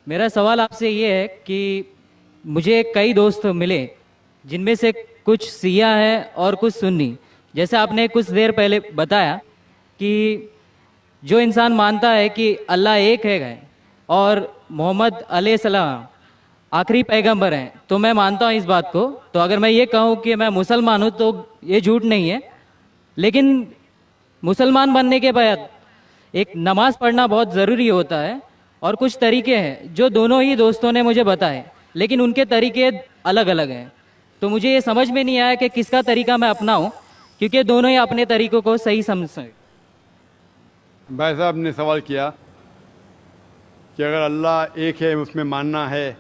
میرا سوال آپ سے یہ ہے کہ مجھے کئی دوست ملے جن میں سے کچھ سیاہ ہیں اور کچھ سنی. جیسے آپ نے کچھ دیر پہلے بتایا کہ جو انسان مانتا ہے کہ اللہ ایک ہے اور محمد علیہ السلام آخری پیغمبر ہیں تو میں مانتا ہوں اس بات کو. تو اگر میں یہ کہوں کہ میں مسلمان ہوں تو یہ جھوٹ نہیں ہے. لیکن مسلمان بننے کے بعد ایک نماز پڑھنا بہت ضروری ہوتا ہے اور کچھ طریقے ہیں جو دونوں ہی دوستوں نے مجھے بتائے لیکن ان کے طریقے الگ الگ ہیں. تو مجھے یہ سمجھ میں نہیں آیا کہ کس کا طریقہ میں اپناؤں کیونکہ دونوں ہی اپنے طریقوں کو صحیح سمجھتے ہیں. بھائی صاحب نے سوال کیا کہ اگر اللہ ایک ہے اس میں ماننا ہے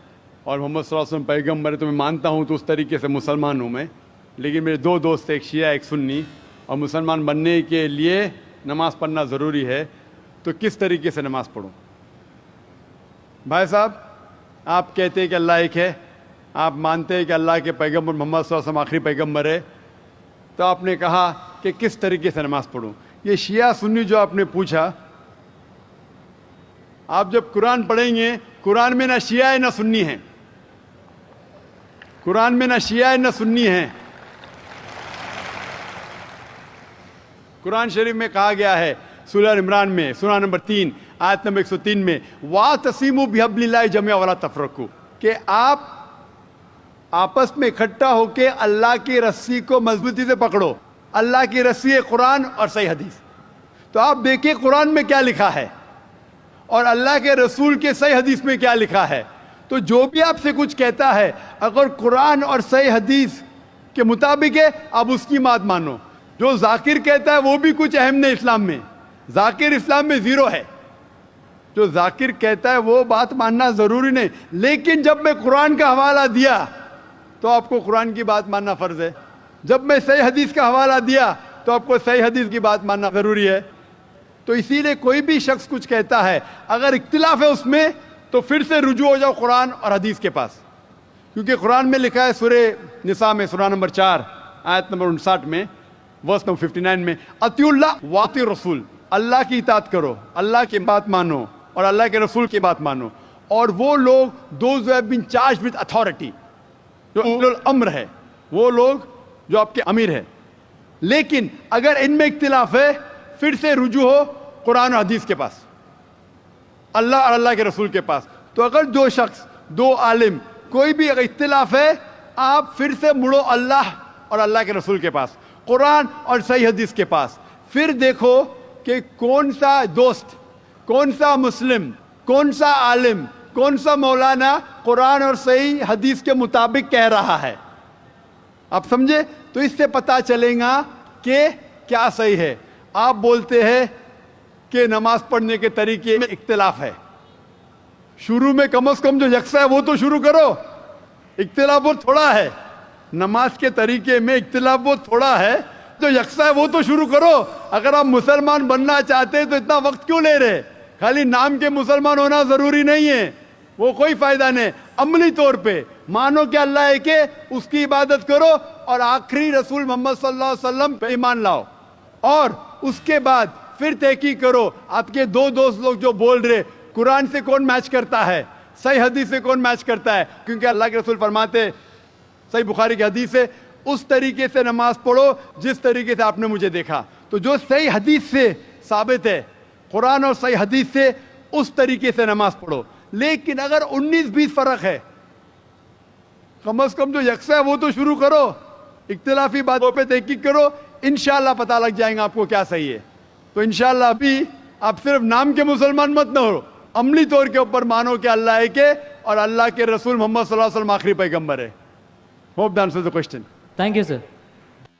اور محمد صلی اللہ علیہ وسلم پیغمبر ہے تو میں مانتا ہوں تو اس طریقے سے مسلمان ہوں میں. لیکن میرے دو دوست ایک شیعہ ایک سنی اور مسلمان بننے کے لیے نماز پڑھنا ضروری ہے تو کس طریقے سے نماز پڑھوں؟ بھائی صاحب آپ کہتے ہیں کہ اللہ ایک ہے, آپ مانتے ہیں کہ اللہ کے پیغمبر محمد صلی اللہ علیہ وسلم آخری پیغمبر ہے, تو آپ نے کہا کہ کس طریقے سے نماز پڑھوں. یہ شیعہ سنی جو آپ نے پوچھا, آپ جب قرآن پڑھیں گے قرآن میں نہ شیعہ ہے نہ سنی ہیں, قرآن میں نہ شیعہ ہے نہ سنی ہیں. قرآن شریف میں کہا گیا ہے سورہ عمران میں سورہ نمبر 3 آیت نمبر 103 میں وَاعْتَصِمُوا بِحَبْلِ اللَّهِ جَمِيعًا وَلَا تَفَرَّقُوا, کہ آپ آپس میں اکٹھا ہو کے اللہ کی رسی کو مضبوطی سے پکڑو. اللہ کی رسی ہے قرآن اور صحیح حدیث. تو آپ دیکھیں قرآن میں کیا لکھا ہے اور اللہ کے رسول کے صحیح حدیث میں کیا لکھا ہے. تو جو بھی آپ سے کچھ کہتا ہے اگر قرآن اور صحیح حدیث کے مطابق ہے آپ اس کی بات مانو. جو ذاکر کہتا ہے وہ بھی کچھ اہم نہیں اسلام میں, ذاکر اسلام میں زیرو ہے. جو ذاکر کہتا ہے وہ بات ماننا ضروری نہیں, لیکن جب میں قرآن کا حوالہ دیا تو آپ کو قرآن کی بات ماننا فرض ہے. جب میں صحیح حدیث کا حوالہ دیا تو آپ کو صحیح حدیث کی بات ماننا ضروری ہے. تو اسی لیے کوئی بھی شخص کچھ کہتا ہے اگر اختلاف ہے اس میں تو پھر سے رجوع ہو جاؤ قرآن اور حدیث کے پاس, کیونکہ قرآن میں لکھا ہے سورہ نساء میں سورہ نمبر 4 آیت نمبر 59 میں ورس نمبر 59 میں اطیعوا اللہ واطیعوا الرسول, اللہ کی اطاعت کرو, اللہ کی بات مانو اور اللہ کے رسول کی بات مانو. اور وہ لوگ those who have been charged with authority, جو اولو الامر ہے, وہ لوگ جو آپ کے امیر ہے. لیکن اگر ان میں اختلاف ہے پھر سے رجوع ہو قرآن و حدیث کے پاس, اللہ اور اللہ کے رسول کے پاس. تو اگر دو شخص دو عالم کوئی بھی اگر اختلاف ہے آپ پھر سے مڑو اللہ اور اللہ کے رسول کے پاس, قرآن اور صحیح حدیث کے پاس. پھر دیکھو کہ کون سا دوست, کون سا مسلم, کون سا عالم, کون سا مولانا قرآن اور صحیح حدیث کے مطابق کہہ رہا ہے. آپ سمجھے؟ تو اس سے پتہ چلے گا کہ کیا صحیح ہے. آپ بولتے ہیں کہ نماز پڑھنے کے طریقے میں اختلاف ہے, شروع میں کم از کم جو یکساں ہے وہ تو شروع کرو. اختلاف بہت تھوڑا ہے, نماز کے طریقے میں اختلاف بہت تھوڑا ہے, جو یکساں ہے وہ تو شروع کرو. اگر آپ مسلمان بننا چاہتے ہیں تو اتنا وقت کیوں لے رہے؟ خالی نام کے مسلمان ہونا ضروری نہیں ہے, وہ کوئی فائدہ نہیں. عملی طور پہ مانو کہ اللہ ایک ہے, اس کی عبادت کرو اور آخری رسول محمد صلی اللہ علیہ وسلم پہ ایمان لاؤ. اور اس کے بعد پھر تحقیق کرو آپ کے دو دوست لوگ جو بول رہے قرآن سے کون میچ کرتا ہے, صحیح حدیث سے کون میچ کرتا ہے. کیونکہ اللہ کے رسول فرماتے صحیح بخاری کی حدیث ہے اس طریقے سے نماز پڑھو جس طریقے سے آپ نے مجھے دیکھا. تو جو صحیح حدیث سے ثابت ہے قرآن اور صحیح حدیث سے اس طریقے سے نماز پڑھو. لیکن اگر 19-20 فرق ہے کم از کم جو یکساں ہے وہ تو شروع کرو, اختلافی باتوں پہ تحقیق کرو, انشاءاللہ پتہ لگ جائیں گا آپ کو کیا صحیح ہے. تو انشاءاللہ ابھی آپ صرف نام کے مسلمان مت نہ ہو, عملی طور کے اوپر مانو کہ اللہ ایک ہے اور اللہ کے رسول محمد صلی اللہ علیہ وسلم آخری پیغمبر ہے. Hope that answers the question. Thank you, sir.